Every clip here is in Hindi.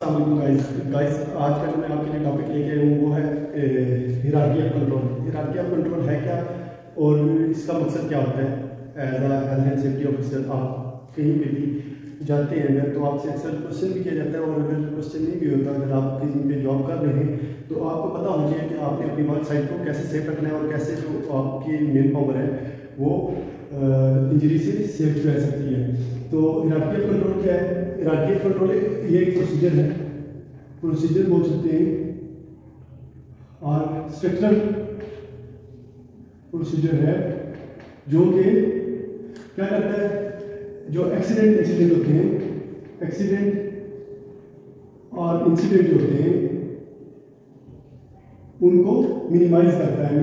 गाइस आज का जो मैं आपके लिए टॉपिक लेके आया हूँ वो है hierarchy of control. Hierarchy of control है क्या और इसका मकसद क्या होता है? As a health and safety officer आप कहीं पे भी जाते हैं अगर तो आपसे अक्सर क्वेश्चन भी किया जाता है, और अगर क्वेश्चन नहीं भी होता, अगर आप कहीं पे जॉब कर रहे हैं तो आपको पता होना चाहिए कि आपने अपनी वर्क साइट को कैसे सेफ रखना है और कैसे जो आपकी मेन पावर है वो इंजरी से सेफ रह सकती है। तो हियरार्की ऑफ कंट्रोल क्या है? हियरार्की ऑफ कंट्रोल ये एक प्रोसीजर है, प्रोसीजर बोल सकते हैं, और स्ट्रक्चरल प्रोसीजर है जो कि क्या करता है, जो इंसिडेंट होते हैं, एक्सीडेंट और इंसिडेंट जो होते हैं उनको मिनिमाइज करता है,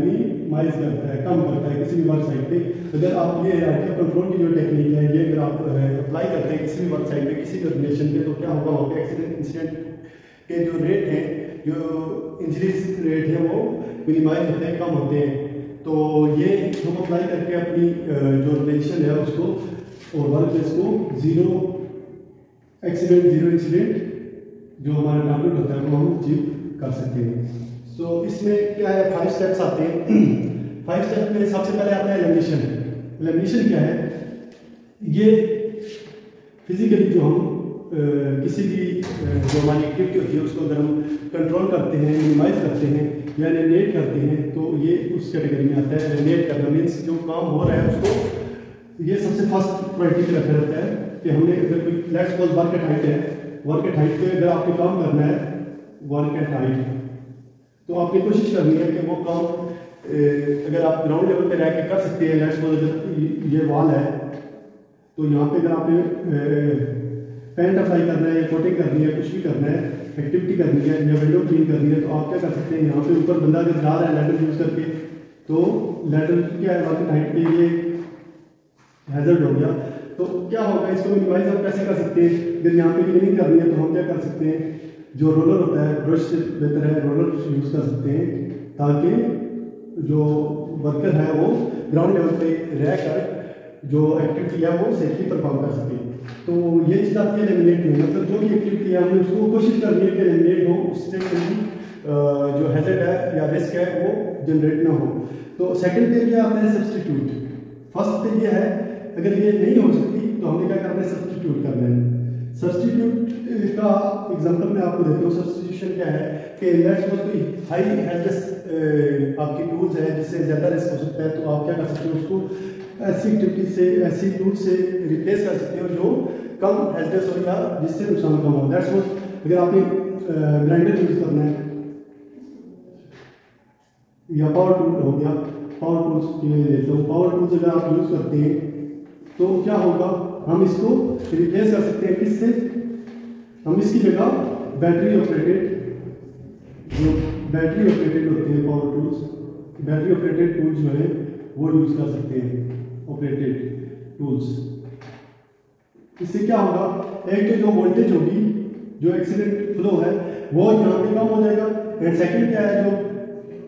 कम करता है किसी भी वर्क साइट पे। अगर आप ये हियरार्की ऑफ कंट्रोल की जो टेक्निक है ये अगर आप अप्लाई करते हैं किसी भी वर्क साइट पे, किसी भी ऑर्गेनाइजेशन पे, तो क्या होगा, वहाँ पे एक्सीडेंट इंसिडेंट के जो रेट हैं, जो इंजरीज रेट है वो मिनिमाइज होते हैं, कम होते हैं। तो ये हम अप्लाई करके अपनी जो ऑर्गेनाइजेशन है उसको और वर्क प्लेस को जीरो इंसिडेंट जो हमारा टारगेट होता है वो हम अचीव कर सकते हैं। सो इसमें क्या है, 5 स्टेप्स आते हैं। 5 स्टेप में सबसे पहले आता है लेमिनेशन। लेमिनेशन क्या है? ये फिजिकली जो हम किसी भी जो हमारी एक्टिविटी होती है उसको अगर हम कंट्रोल करते हैं, मिनिमाइज करते हैं या एलिमिनेट करते हैं तो ये उस कैटेगरी में आता है। एलिमिनेट करना मीन्स जो काम हो रहा है उसको ये सबसे फर्स्ट प्रायोरिटी पे रखा रहता है कि हमने अगर कोई let's suppose work at height है, वर्क एट हाइट पे अगर आपको काम करना है वर्क एट हाइट, तो आपने कोशिश करनी है कि वो काम अगर आप ग्राउंड लेवल पे रह के कर सकते हैं। लेट्स सपोज अगर ये वॉल है तो यहाँ पे अगर आपने पेंट अप्लाई करना है या कोटिंग करनी है, कुछ भी करना है, एक्टिविटी करनी है या विंडो क्लीन करनी है, तो आप क्या कर सकते हैं, यहाँ पे ऊपर बंदा अगर जा रहा है लैडर यूज करके, तो लैडर क्या है वर्क हाइट पे ये हैजर्ड हो गया, तो क्या होगा, इसको मिनिमाइज हम कैसे कर सकते हैं? अगर यहाँ पे क्लीनिंग करनी है तो हम क्या कर सकते हैं, जो रोलर होता है, ब्रश से बेहतर है रोलर यूज कर सकते हैं ताकि जो वर्कर है वो ग्राउंड लेवल पे रहकर जो एक्टिविटी है वो सेफली परफॉर्म कर सके। तो ये चीज़ आती है लेमिनेट में, मतलब जो भी एक्टिविटी है हमने उसको कोशिश करनी है कि लेमिनेट हो, उससे कोई जो हैजर्ड है या रिस्क है वो जनरेट ना हो। तो सेकंड पे क्या आता है, सब्सटीट्यूट। फर्स्ट पे ये है अगर ये नहीं हो सकती तो हमने क्या करना है, सब्सटीट्यूट करना है। सब्सटीट्यूट का एग्जांपल मैं आपको देता हूँ। सब्सटीट्यूशन क्या है कि लेट्स सपोज कोई हाई हैजर्ड आपकी टूल्स है जिससे ज़्यादा रिस्क हो सकता है, तो आप क्या कर सकते हो, उसको ऐसी एक्टिविटी से, ऐसी टूल से रिप्लेस कर सकते हो जो कम हैजर्डस हो या जिससे नुकसान कम हो। लेट्स सपोज अगर आपने ग्राइंडर यूज करना है या पावर टूल हो गया, पावर टूल्स की मैं लेता हूँ, पावर टूल्स अगर आप यूज करते हैं तो क्या होगा, हम इसको रिप्लेस कर सकते हैं किससे, हम इसकी जगह बैटरी ऑपरेटेड होते हैं power tools, battery operated tools जो है वो यूज कर सकते हैं, ऑपरेटेड टूल्स। इससे क्या होगा, एक तो जो वोल्टेज होगी, जो एक्सीडेंट फ्लो है वो यहाँ पे कम हो जाएगा, एंड सेकंड क्या है, जो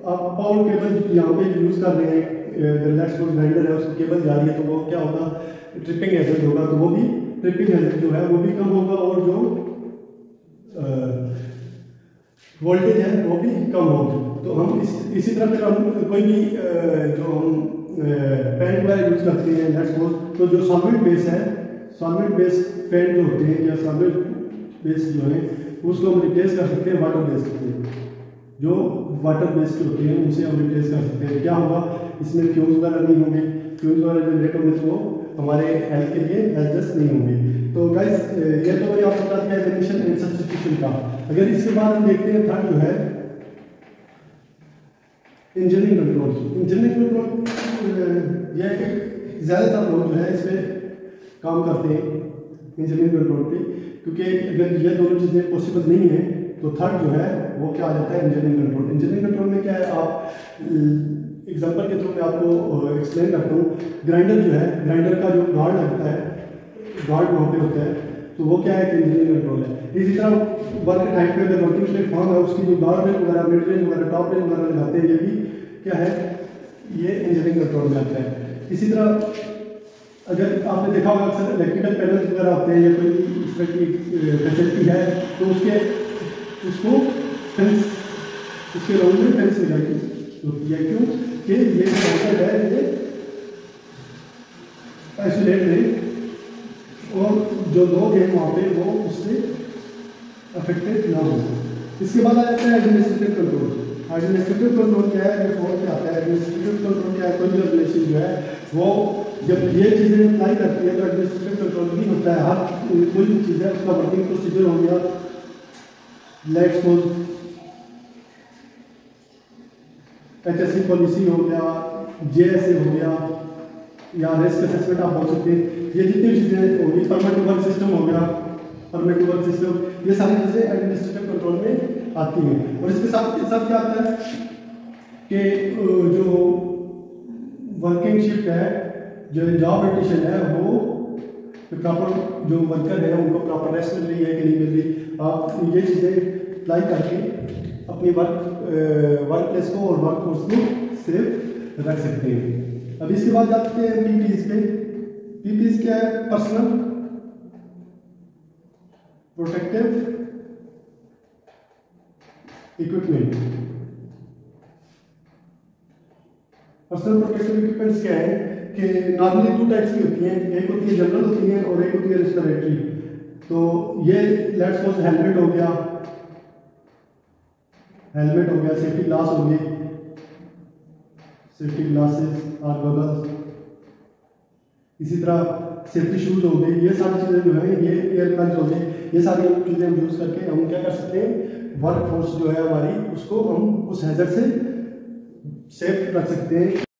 आप पावर केबल यहाँ पे यूज कर रहे हैं, लेट्स सपोज ग्राइंडर है उसको केबल जा रही है तो वो क्या होगा, ट्रिपिंग हैजर्ड होगा, तो वो भी ट्रिपिंग हैजर्ड जो है वो भी कम होगा और जो वोल्टेज है वो भी कम होगा। तो हम इसी तरह फिर हम कोई भी जो हम पेंट वगैरह यूज करते हैं लेट्स सपोज, तो जो सॉल्वेंट बेस है, सॉल्वेंट बेस पेंट जो होते हैं या सॉल्वेंट बेस जो है उसको हम रिप्लेस कर सकते हैं वाटर बेस से, जो वाटर बेस के होते हैं उनसे हम रिप्लेस कर सकते हैं। क्या होगा, इसमें फ्यूज वगैरह नहीं होंगे, फ्यूज वगैरह जनरेट होंगे तो हमारे हेल्थ के लिए हैजर्डस नहीं होंगे। तो गाइस ये तो मैंने आपको बता दिया एलिमिनेशन एंड सब्स्टिट्यूशन का। अगर इसके बाद हम देखते हैं थर्ड जो है इंजीनियरिंग कंट्रोल। इंजीनियरिंग कंट्रोल यह ज़्यादातर लोग जो है इस पर काम करते हैं इंजीनियरिंग कंट्रोल पे, क्योंकि अगर ये दोनों चीज़ें पॉसिबल नहीं है तो थर्ड जो है वो क्या आ जाता है, इंजीनियरिंग कंट्रोल। इंजीनियरिंग कंट्रोल में क्या है, आप एग्जांपल के थ्रू मैं आपको एक्सप्लेन करता हूँ। ग्राइंडर जो है, ग्राइंडर का जो गार्ड लगता है, गार्ड वहाँ पे होता है, तो वो क्या है कि इंजीनियरिंग कंट्रोल है। इसी तरह वर्क टाइप पे अगर वर्किंग प्लेटफॉर्म है उसकी जो गार्ड रेल वगैरह, मिड रेल वगैरह, टॉप रेल वगैरह लगाते हैं, ये भी क्या है, ये इंजीनियरिंग कंट्रोल में आता है। इसी तरह अगर आपने देखा होगा अक्सर इलेक्ट्रिकल पैनल्स वगैरह होते हैं या कोई इस तरह की फैसिलिटी है तो उसके उसको फेंस, उसके राउंड में फेंस हो जाएगी होती है। क्यों कि ये सेंटर है, ये आइसोलेट नहीं और जो लोग हैं वहाँ पे वो उससे अफेक्टेड ना हो। इसके बाद आ जाता है एडमिनिस्ट्रेटिव कंट्रोल। एडमिनिस्ट्रेटिव कंट्रोल क्या है, जो फोर्थ पे आता है। एडमिनिस्ट्रेटिव कंट्रोल क्या है, कोई रेगुलेशन जो है वो जब ये चीज़ें अप्लाई करती है तो एडमिनिस्ट्रेटिव कंट्रोल भी होता है। हर कोई भी चीज़ है उसका वर्किंग प्रोसीजर हो गया, लेट्स सपोज HSE पॉलिसी हो गया, JSA हो गया, या रिस्क असेसमेंट आप बोल सकते हैं। ये जितनी चीज़ें होगी, परमानेंट वर्क सिस्टम हो गया, परमानेंट वर्क सिस्टम, ये सारी चीज़ें एडमिनिस्ट्रेटिव कंट्रोल में आती हैं। और इसके साथ क्या आता है कि जो वर्किंग शिफ्ट है, जो जॉब रोटेशन है, वो प्रॉपर जो वर्कर है उनको प्रॉपर रेस्ट मिल रही है कि नहीं मिल रही, आप ये चीज़ें अप्लाई करके अपनी वर्क प्लेस को और वर्क फोर्स को सेफ रख सकते हैं। अब इसके बाद जाते हैं PPEs पे। PPEs क्या है, personal protective equipment. Personal protective equipments क्या है कि नॉर्मली 2 टाइप्स की होती हैं, एक होती है जनरल होती है और एक होती है रेस्पिरेटरी। तो ये लेट्स सपोज हेलमेट हो गया, सेफ्टी ग्लास हो गई, सेफ्टी ग्लासेस और गॉगल्स, इसी तरह सेफ्टी शूज हो गए। ये सारी चीज़ें जो है, ये एयर प्लग्स हो गए, ये सारी चीज़ें हम यूज़ करके हम क्या कर सकते हैं, वर्क फोर्स जो है हमारी उसको हम उस हैजर्ड से सेफ रख सकते हैं।